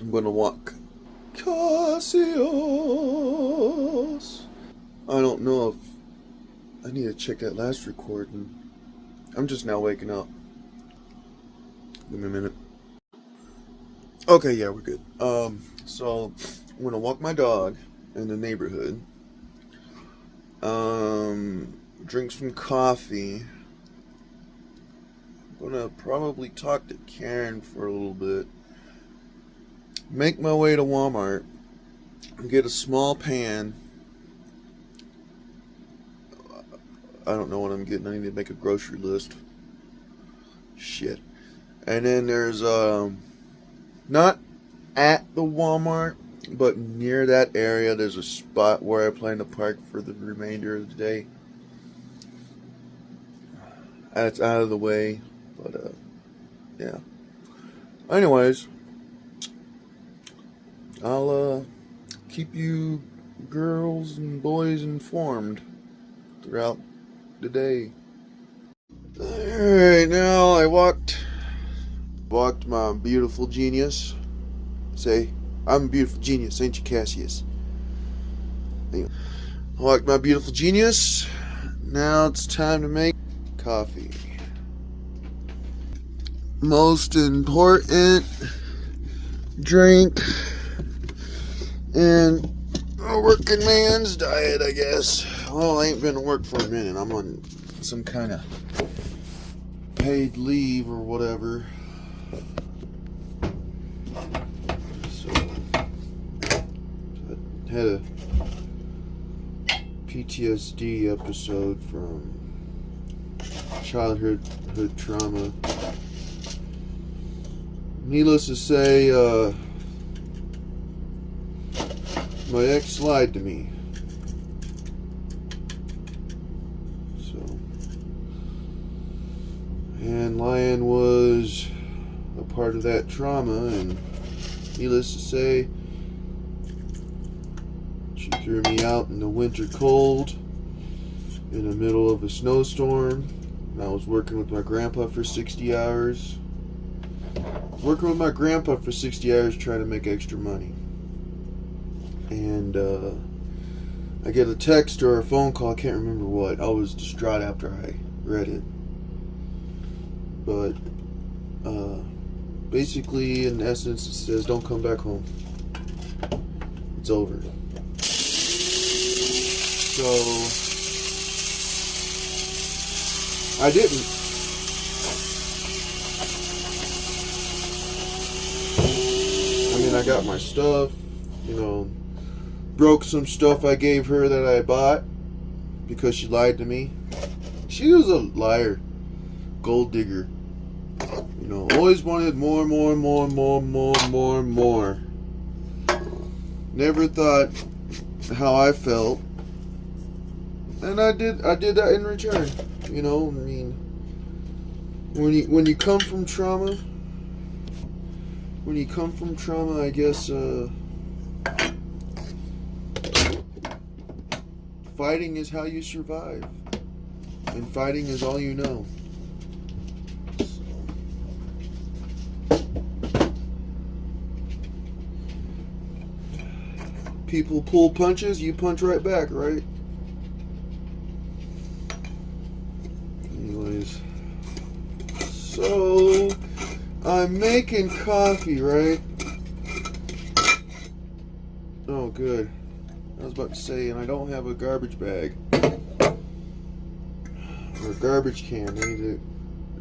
I'm gonna walk Cassius. I don't know if I need to check that last recording. I'm just now waking up. Give me a minute. Okay, yeah, we're good. So I'm gonna walk my dog in the neighborhood. Drink some coffee. I'm gonna probably talk to Karen for a little bit. Make my way to Walmart. Get a small pan. I don't know what I'm getting. I need to make a grocery list. Shit. And then there's not at the Walmart, but near that area, there's a spot where I plan to park for the remainder of the day. It's out of the way, but yeah. Anyways, I'll keep you girls and boys informed throughout the day. Alright, now I walked my beautiful genius. Say, I'm a beautiful genius, ain't you, Cassius? Anyway, I walked my beautiful genius. Now it's time to make coffee. Most important drink in a working man's diet, I guess. Well, I ain't been to work for a minute. I'm on some kind of paid leave or whatever. So, I had a PTSD episode from childhood trauma. Needless to say, my ex lied to me. And lying was a part of that trauma, and needless to say, she threw me out in the winter cold in the middle of a snowstorm. And I was working with my grandpa for 60 hours. Working with my grandpa for 60 hours trying to make extra money. And I get a text or a phone call, I can't remember what. I was distraught after I read it. But basically, in essence, it says, don't come back home. It's over. So, I didn't. I mean, I got my stuff, broke some stuff I gave her that I bought because she lied to me. She was a liar. Gold digger. Always wanted more. Never thought how I felt. And I did that in return. I mean, when you come from trauma, I guess fighting is how you survive. And fighting is all you know. People pull punches, you punch right back, right? Anyways, so I'm making coffee, right? Oh, good. I was about to say, and I don't have a garbage bag or a garbage can. I need to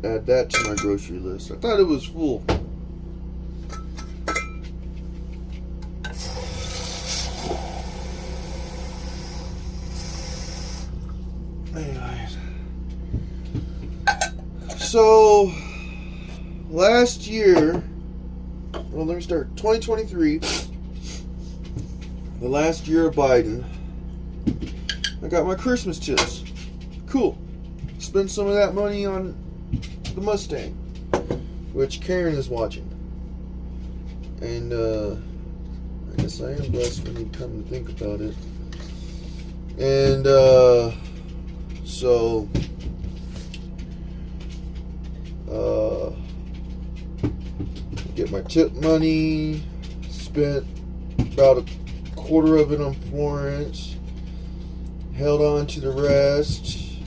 add that to my grocery list. I thought it was full. Anyways. So, last year, well, let me start. 2023, the last year of Biden, I got my Christmas tips. Cool. Spend some of that money on the Mustang, which Karen is watching. And, I guess I am blessed when you come to think about it. And, so, get my tip money, spent about a quarter of it on Florence, held on to the rest,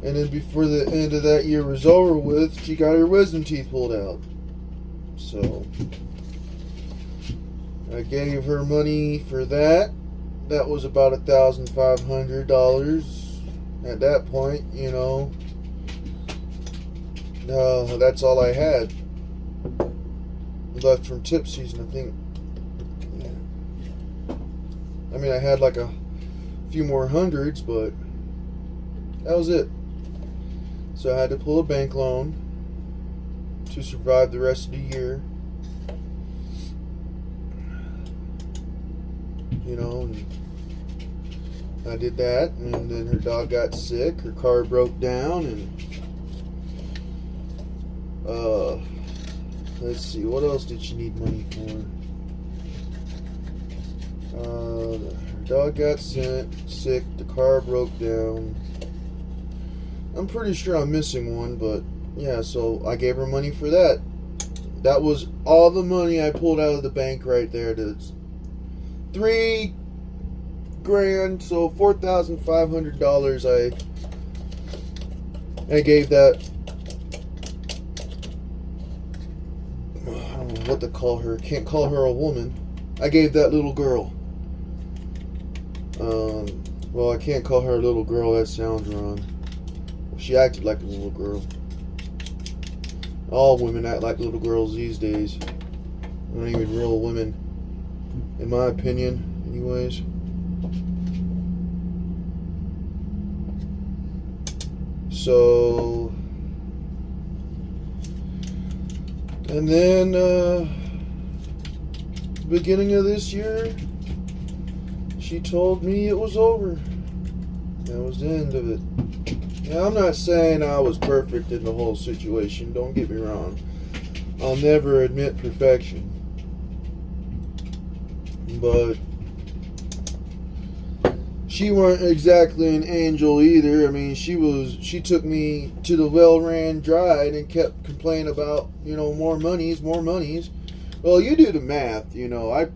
and then before the end of that year was over with, she got her wisdom teeth pulled out. So I gave her money for that. That was about $1,500 at that point, you know. That's all I had left from tip season, I think. Yeah. I mean, I had like a few more hundreds, but that was it. So I had to pull a bank loan to survive the rest of the year. You know, and I did that, and then her dog got sick, her car broke down, and let's see, what else did she need money for? Her dog got sick, the car broke down. I'm pretty sure I'm missing one, but yeah, so I gave her money for that. That was all the money I pulled out of the bank right there. That's $3,000, so $4,500 I gave that. I don't know what to call her. Can't call her a woman. I gave that little girl. Well, I can't call her a little girl. That sounds wrong. She acted like a little girl. All women act like little girls these days. Not even real women, in my opinion, anyways. So, and then, beginning of this year, she told me it was over. That was the end of it. Now, I'm not saying I was perfect in the whole situation, don't get me wrong. I'll never admit perfection. But she weren't exactly an angel either. I mean, she took me to the well-ran drive and kept complaining about, you know, more monies. Well, you do the math, you know. I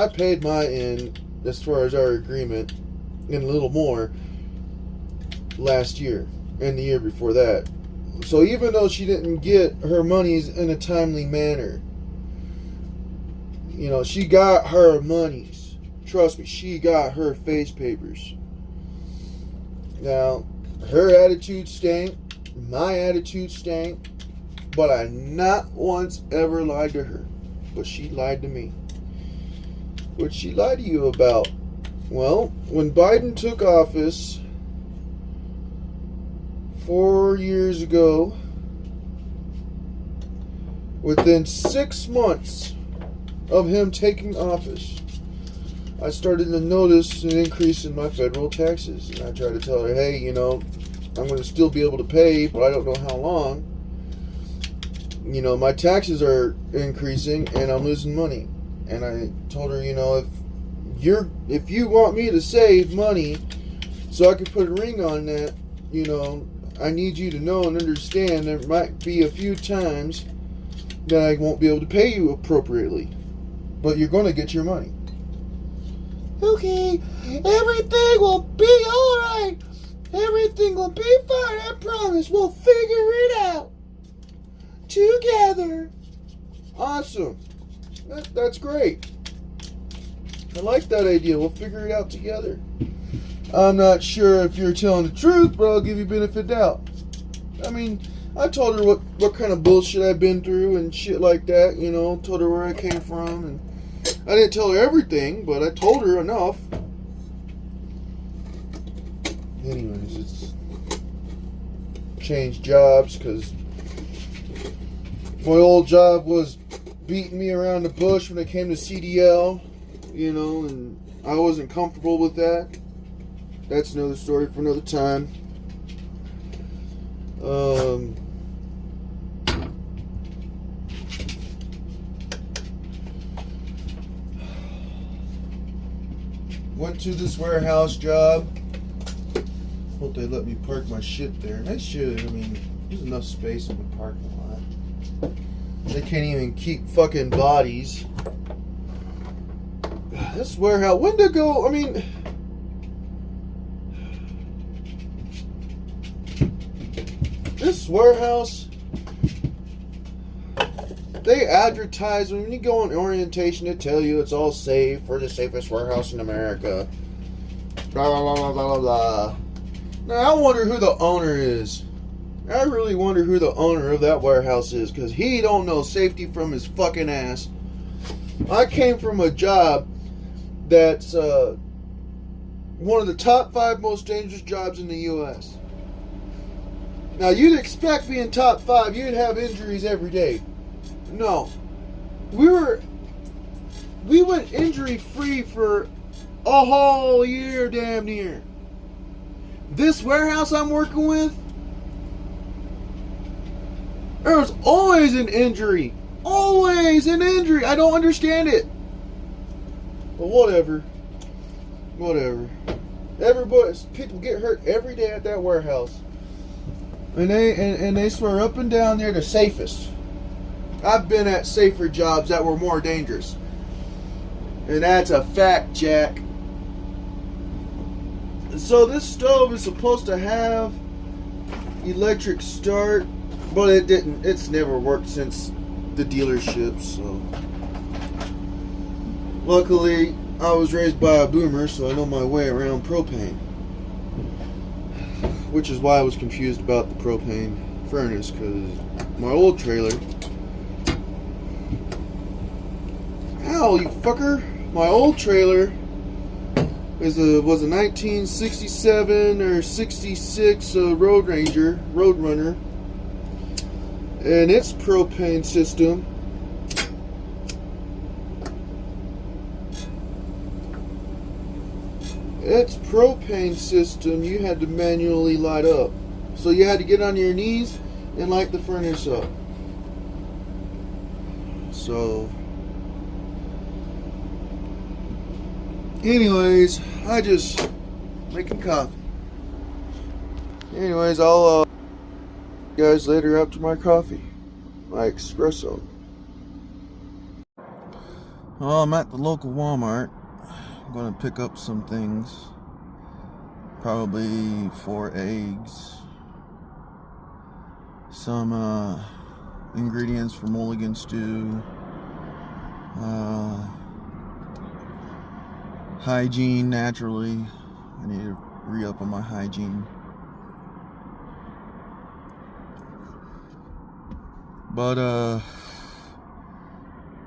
paid my end as far as our agreement and a little more last year and the year before that. So even though she didn't get her monies in a timely manner, you know, she got her monies. Trust me, she got her face papers. Now, her attitude stank, my attitude stank, but I not once ever lied to her. But she lied to me. What'd she lie to you about? Well, when Biden took office 4 years ago, within 6 months of him taking office, I started to notice an increase in my federal taxes. And I tried to tell her, hey, you know, I'm going to still be able to pay, but I don't know how long. You know, my taxes are increasing and I'm losing money. And I told her, you know, if you want me to save money so I can put a ring on that, you know, I need you to know and understand there might be a few times that I won't be able to pay you appropriately. But you're going to get your money. Okay, everything will be alright. Everything will be fine, I promise. We'll figure it out together. Awesome. That's great. I like that idea. We'll figure it out together. I'm not sure if you're telling the truth, but I'll give you benefit of doubt. I mean, I told her what kind of bullshit I've been through and shit like that, you know, told her where I came from, and I didn't tell her everything, but I told her enough. Anyways, it's changed jobs because my old job was beating me around the bush when it came to CDL, you know, and I wasn't comfortable with that. That's another story for another time. Went to this warehouse job. Hope they let me park my shit there. They should. I mean, there's enough space in the parking lot. They can't even keep fucking bodies. This warehouse, Wendigo, I mean, this warehouse, they advertise, when you go on orientation, they tell you it's all safe, we're the safest warehouse in America. Blah, blah, blah, blah, blah, blah. Now, I wonder who the owner is. I really wonder who the owner of that warehouse is, because he don't know safety from his fucking ass. I came from a job that's one of the top 5 most dangerous jobs in the U.S. Now, you'd expect being top 5, you'd have injuries every day. No. We went injury-free for a whole year, damn near. This warehouse I'm working with, there was always an injury. Always an injury. I don't understand it. But whatever. Whatever. People get hurt every day at that warehouse. And they swear up and down they're the safest. I've been at safer jobs that were more dangerous. And that's a fact, Jack. So this stove is supposed to have electric start, but it didn't. It's never worked since the dealership, so. Luckily, I was raised by a boomer, so I know my way around propane. Which is why I was confused about the propane furnace, because my old trailer. Ow, you fucker! My old trailer was a 1967 or 66 Roadrunner, and its propane system you had to manually light up, so you had to get on your knees and light the furnace up. So anyways, I just making coffee. Anyways, I'll see you guys later after my coffee, my espresso. Well, I'm at the local Walmart. I'm gonna pick up some things, probably 4 eggs, some ingredients for mulligan stew, hygiene naturally. I need to re-up on my hygiene. But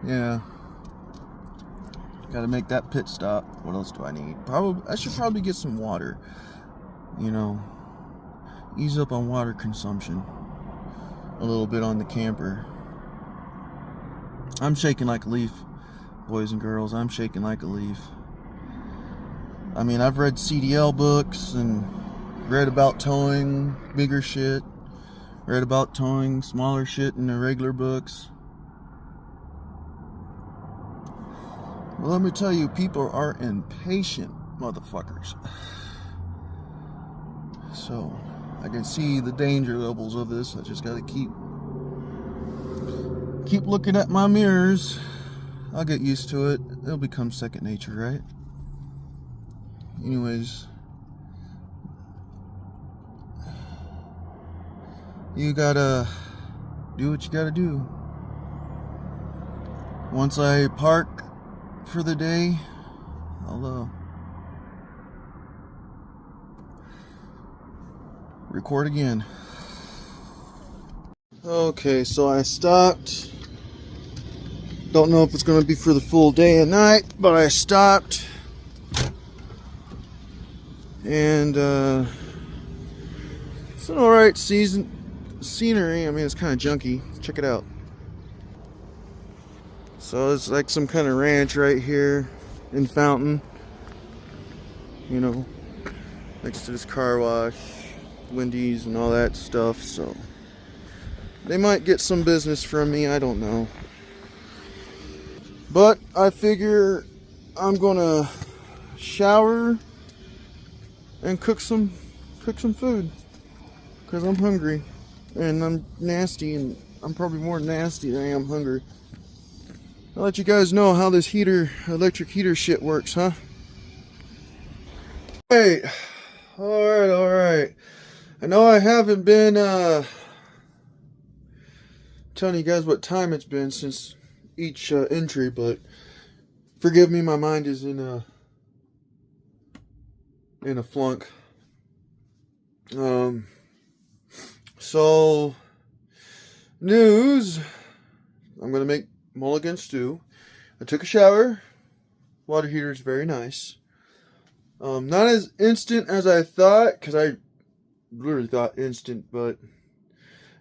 yeah, gotta make that pit stop. What else do I need? I should probably get some water. You know, ease up on water consumption a little bit on the camper. I'm shaking like a leaf, boys and girls. I'm shaking like a leaf. I mean, I've read CDL books and read about towing bigger shit, read about towing smaller shit in the regular books. Well, let me tell you, people are impatient motherfuckers. So, I can see the danger levels of this. I just gotta keep looking at my mirrors. I'll get used to it. It'll become second nature, right? Anyways, you gotta do what you gotta do. Once I park for the day, I'll record again. Okay, so I stopped. Don't know if it's gonna be for the full day and night, but I stopped. And it's an alright scenery. I mean, it's kind of junky. Check it out. So it's like some kind of ranch right here in Fountain. You know, next to this car wash, Wendy's and all that stuff. So they might get some business from me. I don't know. But I figure I'm gonna shower and cook some food, because I'm hungry and I'm nasty and I'm probably more nasty than I am hungry. I'll let you guys know how this electric heater shit works, huh? Hey, alright. I know I haven't been telling you guys what time it's been since each entry, but forgive me, my mind is in a flunk. So news, I'm gonna make mulligan stew. I took a shower. Water heater is very nice. Not as instant as I thought, because I literally thought instant, but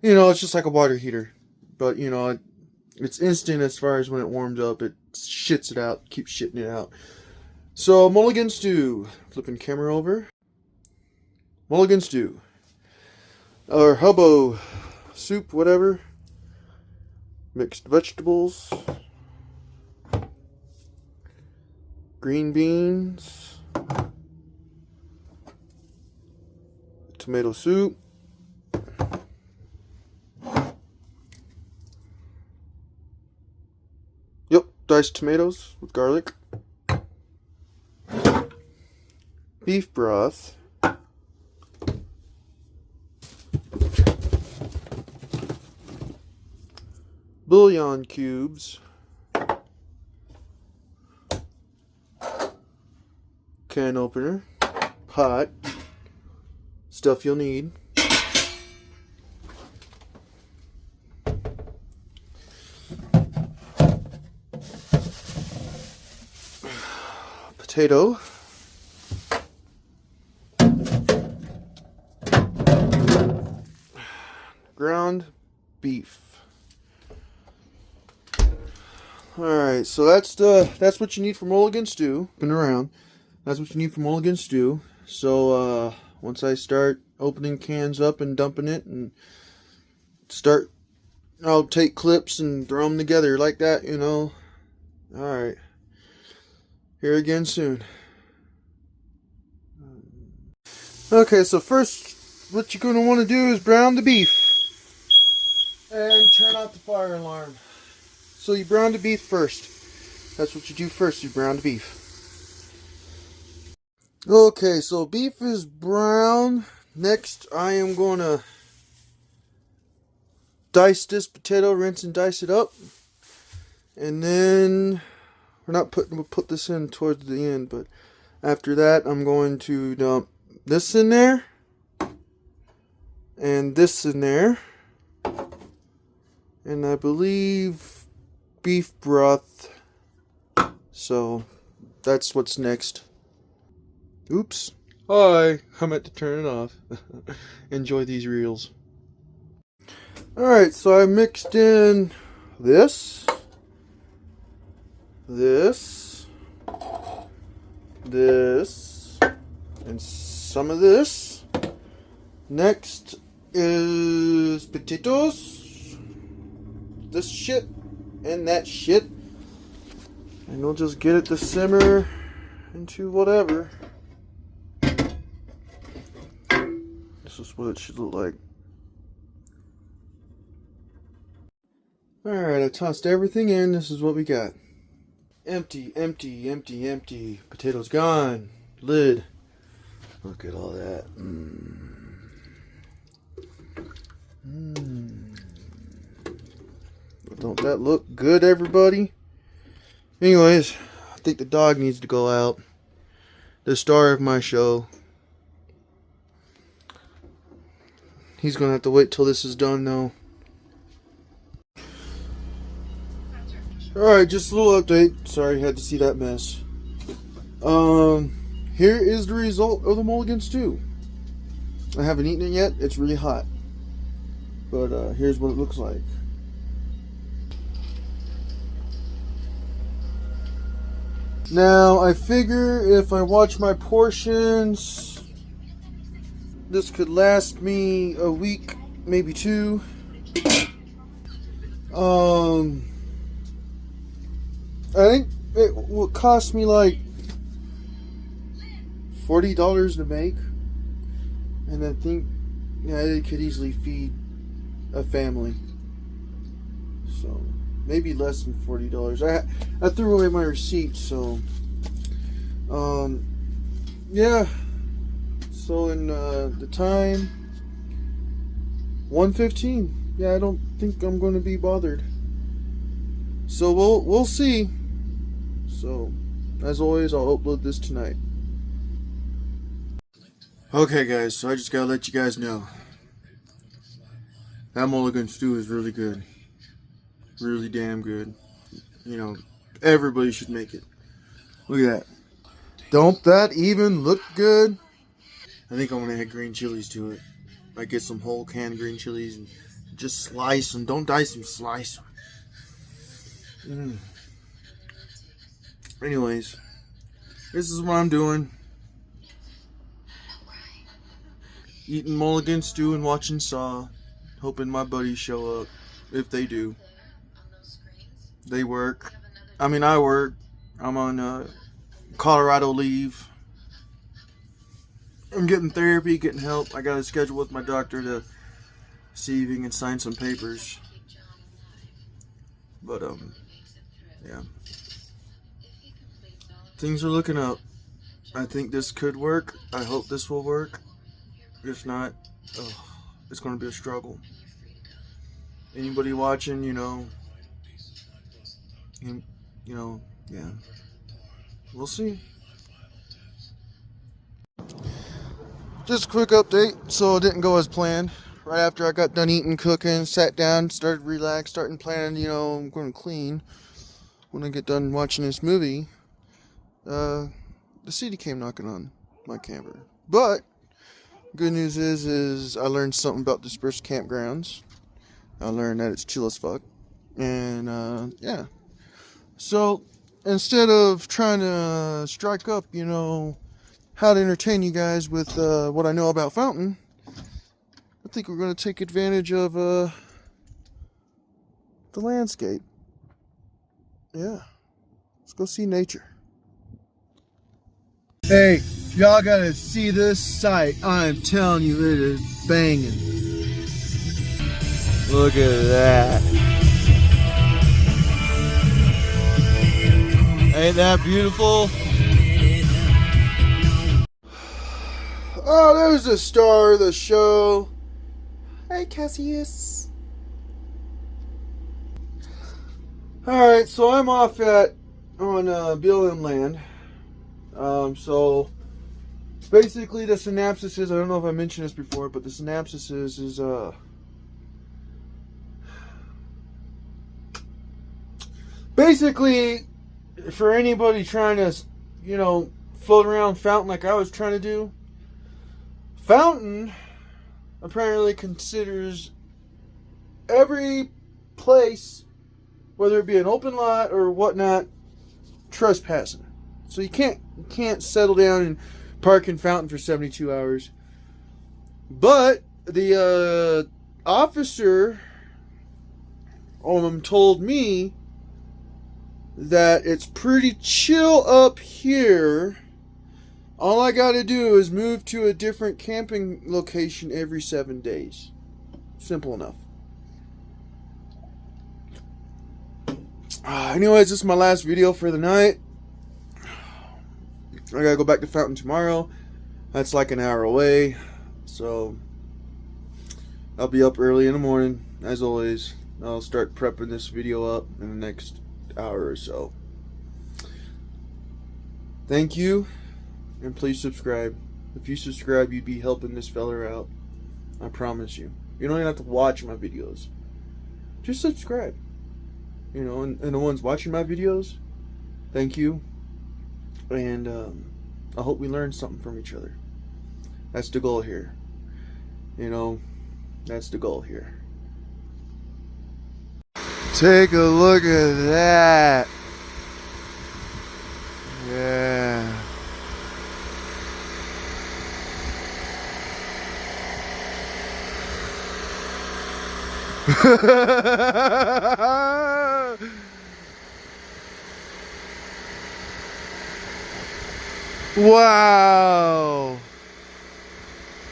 you know, it's just like a water heater. But you know, it's instant as far as when it warms up, it shits it out, keeps shitting it out. So mulligan stew, flipping camera over. Mulligan stew, or hobo soup, whatever. Mixed vegetables, green beans, tomato soup, yep, diced tomatoes with garlic, beef broth, bouillon cubes, can opener, pot, stuff you'll need, potato, ground beef. Alright, so that's what you need for mulligan stew. Been around. That's what you need for mulligan stew. So once I start opening cans up and dumping it and I'll take clips and throw them together like that, you know. Alright. Here again soon. Okay, so first what you're going to want to do is brown the beef. And turn off the fire alarm. So you brown the beef first. That's what you do first, you brown the beef. Okay, so beef is brown. Next, I am going to dice this potato, rinse and dice it up. And then, we'll put this in towards the end, but after that, I'm going to dump this in there. And this in there. And I believe beef broth. So that's what's next. Oops. Hi. I meant to turn it off. Enjoy these reels. Alright, so I mixed in this, and some of this. Next is potatoes. This shit and that shit. And we'll just get it to simmer into whatever. This is what it should look like. Alright, I tossed everything in. This is what we got. Empty, empty, empty, empty. Potatoes gone. Lid. Look at all that. Don't that look good, everybody? Anyways, I think the dog needs to go out. The star of my show. He's gonna have to wait till this is done, though. Alright, just a little update. Sorry, had to see that mess. Here is the result of the mulligan stew. I haven't eaten it yet. It's really hot. But here's what it looks like. Now, I figure if I watch my portions, this could last me a week, maybe two. I think it would cost me like $40 to make, and I think it could easily feed a family. So maybe less than $40. I threw away my receipt, so yeah. So in the time 1:15. Yeah, I don't think I'm going to be bothered. So we'll see. So as always, I'll upload this tonight. Okay, guys. So I just gotta let you guys know that mulligan stew is really good. Really damn good. You know, everybody should make it. Look at that. Don't that even look good? I think I'm gonna add green chilies to it. I get some whole canned green chilies and just slice them. Don't dice them, slice them. Anyways, this is what I'm doing. Eating mulligan stew and watching Saw. Hoping my buddies show up. If they do. They work. I mean, I work. I'm on Colorado leave. I'm getting therapy, getting help. I got a schedule with my doctor to see if he can sign some papers. But, yeah. Things are looking up. I think this could work. I hope this will work. If not, it's going to be a struggle. Anybody watching, you know, yeah. We'll see. Just a quick update. So it didn't go as planned. Right after I got done eating, cooking, sat down, started relax, starting planning, you know, I'm going to clean. When I get done watching this movie, the CD came knocking on my camper. But good news is I learned something about dispersed campgrounds. I learned that it's chill as fuck. And yeah. So instead of trying to strike up, you know, how to entertain you guys with what I know about Fountain, I think we're going to take advantage of the landscape. Yeah. Let's go see nature. Hey, y'all gotta see this sight. I'm telling you, it is banging. Look at that. Ain't that beautiful? Oh, there's the star of the show. Hey, Cassius. Alright, so I'm off on BLM land. So basically the synopsis is, I don't know if I mentioned this before, but the synopsis is basically for anybody trying to, you know, float around Fountain like I was trying to do. Fountain apparently considers every place, whether it be an open lot or whatnot, trespassing. So you can't settle down and park in Fountain for 72 hours. But the officer told me that it's pretty chill up here. All I gotta do is move to a different camping location every 7 days. Simple enough. Anyways, this is my last video for the night. I gotta go back to Fountain tomorrow. That's like an hour away. So I'll be up early in the morning, as always. I'll start prepping this video up in the next hour or so. Thank you, and please subscribe. If you subscribe, you'd be helping this fella out. I promise you. You don't even have to watch my videos. Just subscribe. You know, and the ones watching my videos, thank you. And I hope we learn something from each other. That's the goal here. You know, that's the goal here. Take a look at that. Yeah. Wow.